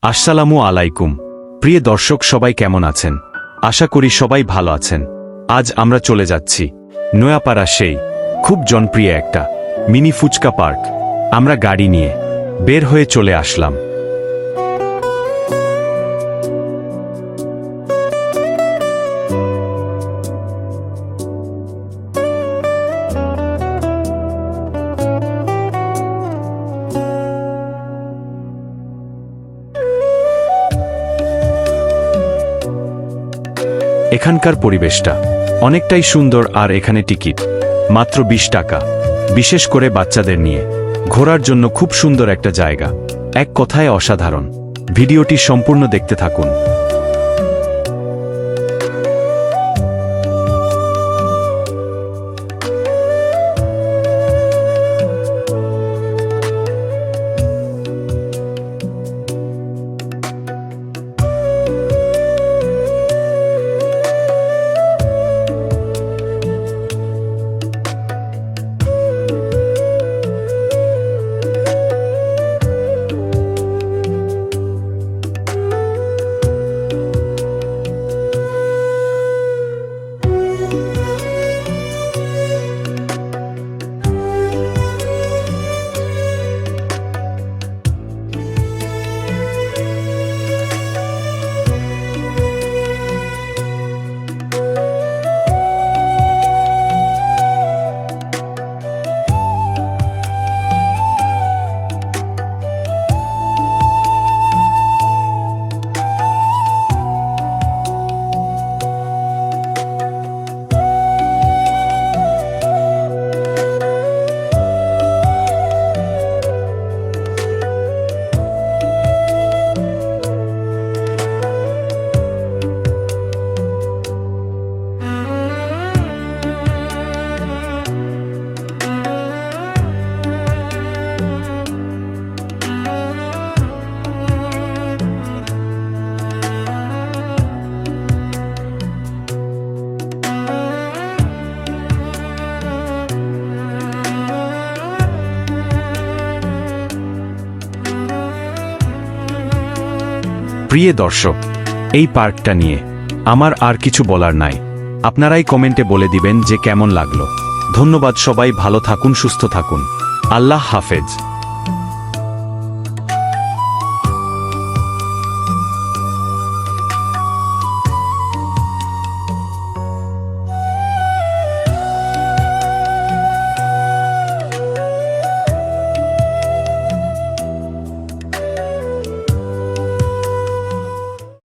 আসসালামু আলাইকুম। প্রিয় দর্শক, সবাই কেমন আছেন? আশা করি সবাই ভালো আছেন। আজ আমরা চলে যাচ্ছি নয়াপাড়া, সেই খুব জনপ্রিয় একটা মিনি ফুচকা পার্ক। আমরা গাড়ি নিয়ে বের হয়ে চলে আসলাম। এখানকার পরিবেশটা অনেকটাই সুন্দর, আর এখানে টিকিট মাত্র 20 টাকা। বিশেষ করে বাচ্চাদের নিয়ে ঘোরার জন্য খুব সুন্দর একটা জায়গা, এক কথায় অসাধারণ। ভিডিওটি সম্পূর্ণ দেখতে থাকুন। প্রিয় দর্শক, এই পার্কটা নিয়ে আমার আর কিছু বলার নাই। আপনারাই কমেন্টে বলে দিবেন যে কেমন লাগলো। ধন্যবাদ। সবাই ভালো থাকুন, সুস্থ থাকুন। আল্লাহ হাফেজ।